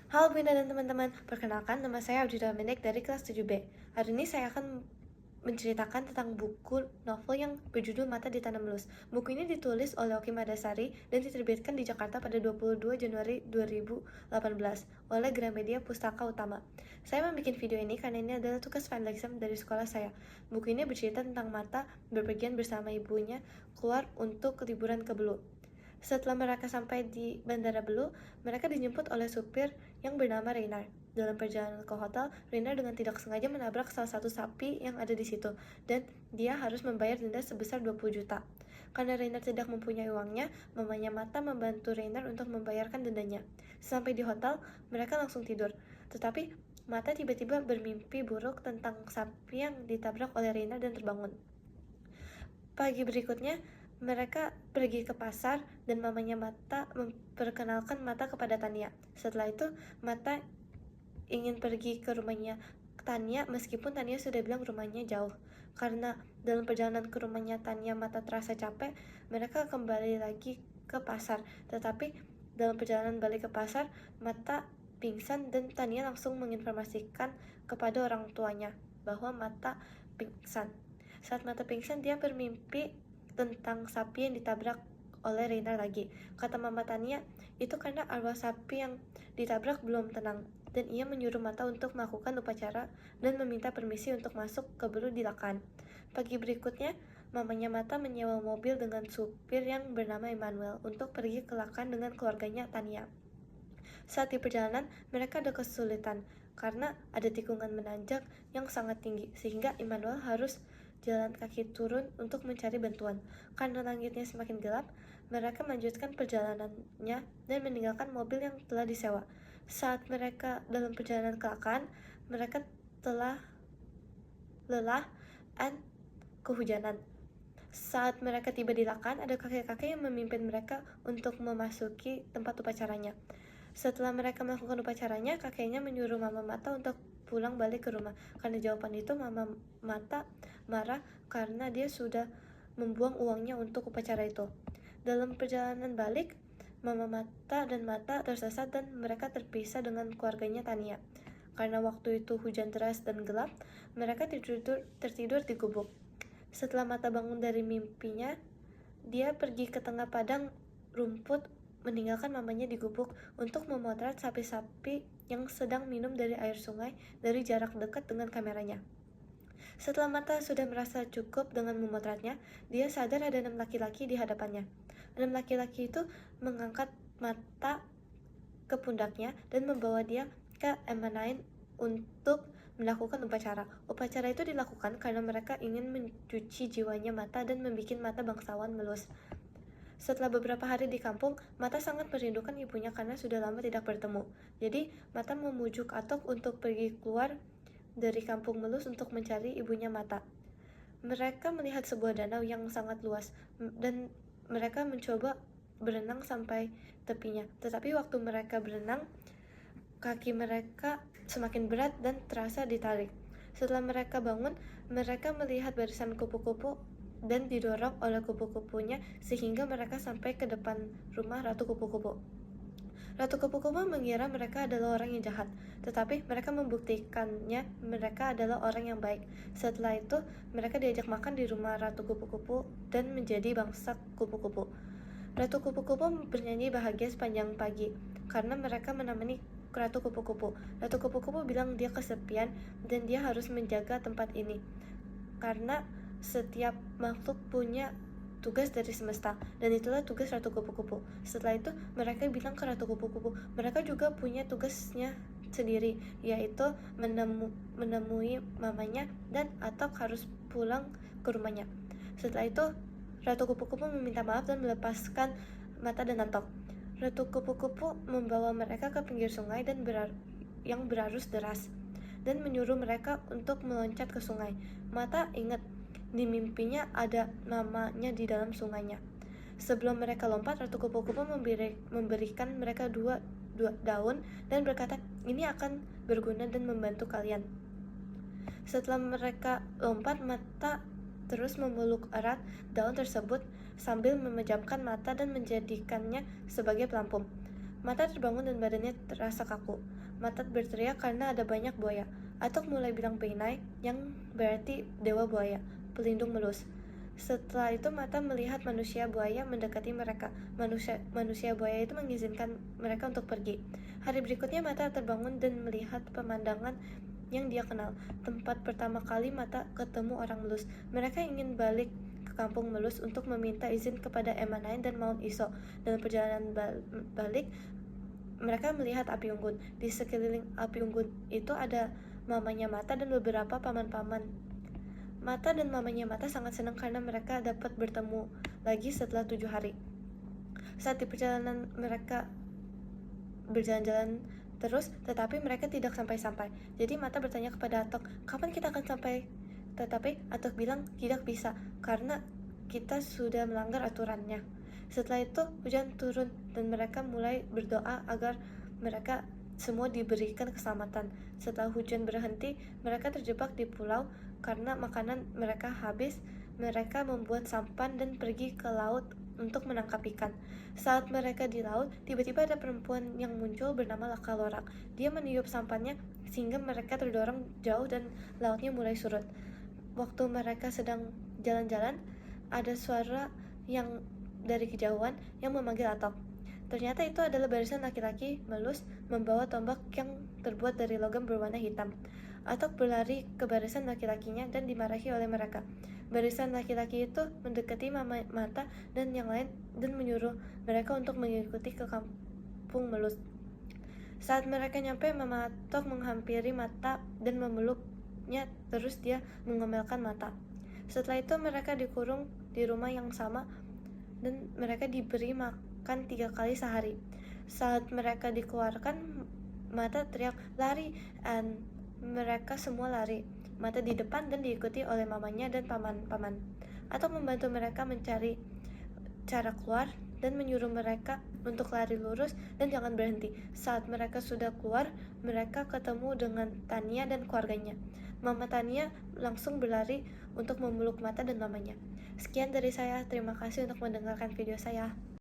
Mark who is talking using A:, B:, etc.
A: Halo Bunda dan teman-teman, perkenalkan nama saya Audrey Dominic dari kelas 7B. Hari ini saya akan menceritakan tentang buku novel yang berjudul Mata Ditanam Lus. Buku ini ditulis oleh Oki Madasari dan diterbitkan di Jakarta pada 22 Januari 2018 oleh Gramedia Pustaka Utama. Saya membuat video ini karena ini adalah tugas final exam dari sekolah saya. Buku ini bercerita tentang Mata berpergian bersama ibunya keluar untuk liburan ke Belu. Setelah mereka sampai di Bandara Belu, mereka dijemput oleh supir yang bernama Reynard. Dalam perjalanan ke hotel, Reynard dengan tidak sengaja menabrak salah satu sapi yang ada di situ, dan dia harus membayar denda sebesar 20 juta. Karena Reynard tidak mempunyai uangnya, mamanya Mata membantu Reynard untuk membayarkan dendanya. Sampai di hotel, mereka langsung tidur. Tetapi Mata tiba-tiba bermimpi buruk tentang sapi yang ditabrak oleh Reynard dan terbangun. Pagi berikutnya, mereka pergi ke pasar dan mamanya Mata memperkenalkan Mata kepada Tania. Setelah itu, Mata ingin pergi ke rumahnya Tania meskipun Tania sudah bilang rumahnya jauh. Karena dalam perjalanan ke rumahnya Tania Mata terasa capek, mereka kembali lagi ke pasar. Tetapi dalam perjalanan balik ke pasar, Mata pingsan dan Tania langsung menginformasikan kepada orang tuanya bahwa Mata pingsan. Saat Mata pingsan, dia bermimpi tentang sapi yang ditabrak oleh Reina lagi. Kata Mama Tania, itu karena arwah sapi yang ditabrak belum tenang, dan ia menyuruh Mata untuk melakukan upacara dan meminta permisi untuk masuk ke Belu di Lakan. Pagi berikutnya, mamanya Mata menyewa mobil dengan supir yang bernama Emmanuel untuk pergi ke Lakan dengan keluarganya Tania. Saat di perjalanan, mereka ada kesulitan karena ada tikungan menanjak yang sangat tinggi, sehingga Emmanuel harus jalan kaki turun untuk mencari bantuan. Karena langitnya semakin gelap, mereka melanjutkan perjalanannya dan meninggalkan mobil yang telah disewa. Saat mereka dalam perjalanan ke Lakan, mereka telah lelah dan kehujanan. Saat mereka tiba di Lakan, ada kakek-kakek yang memimpin mereka untuk memasuki tempat upacaranya. Setelah mereka melakukan upacaranya, kakeknya menyuruh Mama Mata untuk pulang balik ke rumah. Karena jawaban itu, Mama Mata marah karena dia sudah membuang uangnya untuk upacara itu. Dalam perjalanan balik, Mama Mata dan Mata tersesat dan mereka terpisah dengan keluarganya Tania. Karena waktu itu hujan deras dan gelap, mereka tertidur di gubuk. Setelah Mata bangun dari mimpinya, dia pergi ke tengah padang rumput meninggalkan mamanya di gubuk untuk memotret sapi-sapi yang sedang minum dari air sungai dari jarak dekat dengan kameranya. Setelah Mata sudah merasa cukup dengan memotretnya, dia sadar ada 6 laki-laki di hadapannya. 6 laki-laki itu mengangkat Mata ke pundaknya dan membawa dia ke Emanain untuk melakukan upacara. Upacara itu dilakukan karena mereka ingin mencuci jiwanya Mata dan membuat Mata bangsawan melus. Setelah beberapa hari di kampung, Mata sangat merindukan ibunya karena sudah lama tidak bertemu. Jadi, Mata memujuk Atok untuk pergi keluar dari kampung Melus untuk mencari ibunya Mata. Mereka melihat sebuah danau yang sangat luas dan mereka mencoba berenang sampai tepinya. Tetapi waktu mereka berenang, kaki mereka semakin berat dan terasa ditarik. Setelah mereka bangun, mereka melihat barisan kupu-kupu dan didorong oleh kupu-kupunya sehingga mereka sampai ke depan rumah Ratu Kupu-Kupu. Ratu Kupu-Kupu mengira mereka adalah orang yang jahat, tetapi mereka membuktikannya mereka adalah orang yang baik. Setelah itu, mereka diajak makan di rumah Ratu Kupu-Kupu dan menjadi bangsa kupu-kupu. Ratu Kupu-Kupu bernyanyi bahagia sepanjang pagi karena mereka menemani Ratu Kupu-Kupu. Ratu Kupu-Kupu bilang dia kesepian dan dia harus menjaga tempat ini karena setiap makhluk punya tugas dari semesta, dan itulah tugas Ratu Kupu-Kupu. Setelah itu, mereka bilang ke Ratu Kupu-Kupu, mereka juga punya tugasnya sendiri, yaitu menemui mamanya dan Atok harus pulang ke rumahnya. Setelah itu, Ratu Kupu-Kupu meminta maaf dan melepaskan Mata dan Atok. Ratu Kupu-Kupu membawa mereka ke pinggir sungai dan yang berarus deras dan menyuruh mereka untuk meloncat ke sungai. Mata ingat di mimpinya ada namanya di dalam sungainya. Sebelum mereka lompat, Ratu Kupu-Kupu memberikan mereka dua daun dan berkata, ini akan berguna dan membantu kalian. Setelah mereka lompat, Mata terus memeluk erat daun tersebut sambil memejamkan mata dan menjadikannya sebagai pelampung. Mata terbangun dan badannya terasa kaku. Mata berteriak karena ada banyak buaya. Atok mulai bilang Beinai, yang berarti dewa buaya, pelindung melus. Setelah itu Mata melihat manusia buaya mendekati mereka. Manusia buaya itu mengizinkan mereka untuk pergi. Hari berikutnya Mata terbangun dan melihat pemandangan yang dia kenal. Tempat pertama kali Mata ketemu orang Melus. Mereka ingin balik ke kampung Melus untuk meminta izin kepada Emanain dan Maun Iso. Dalam perjalanan balik, mereka melihat api unggun. Di sekeliling api unggun itu ada mamanya Mata dan beberapa paman-paman. Mata dan mamanya Mata sangat senang karena mereka dapat bertemu lagi setelah 7 hari. Saat di perjalanan mereka berjalan-jalan terus, tetapi mereka tidak sampai-sampai. Jadi Mata bertanya kepada Atok, kapan kita akan sampai? Tetapi Atok bilang tidak bisa, karena kita sudah melanggar aturannya. Setelah itu hujan turun dan mereka mulai berdoa agar mereka semua diberikan keselamatan. Setelah hujan berhenti, mereka terjebak di pulau karena makanan mereka habis. Mereka membuat sampan dan pergi ke laut untuk menangkap ikan. Saat mereka di laut, tiba-tiba ada perempuan yang muncul bernama Laka Lorak. Dia meniup sampannya sehingga mereka terdorong jauh dan lautnya mulai surut. Waktu mereka sedang jalan-jalan, ada suara yang dari kejauhan yang memanggil Atok. Ternyata itu adalah barisan laki-laki melus membawa tombak yang terbuat dari logam berwarna hitam. Atok berlari ke barisan laki-lakinya dan dimarahi oleh mereka. Barisan laki-laki itu mendekati Mata dan yang lain dan menyuruh mereka untuk mengikuti ke kampung Melus. Saat mereka nyampe, Mama Atok menghampiri Mata dan memeluknya, terus dia mengomelkan Mata. Setelah itu mereka dikurung di rumah yang sama dan mereka diberi makan 3 kali sehari. Saat mereka dikeluarkan, Mata teriak, lari, dan mereka semua lari. Mata di depan dan diikuti oleh mamanya dan paman-paman. Atau membantu mereka mencari cara keluar dan menyuruh mereka untuk lari lurus dan jangan berhenti. Saat mereka sudah keluar, mereka ketemu dengan Tania dan keluarganya. Mama Tania langsung berlari untuk memeluk Mata dan mamanya. Sekian dari saya, terima kasih untuk mendengarkan video saya.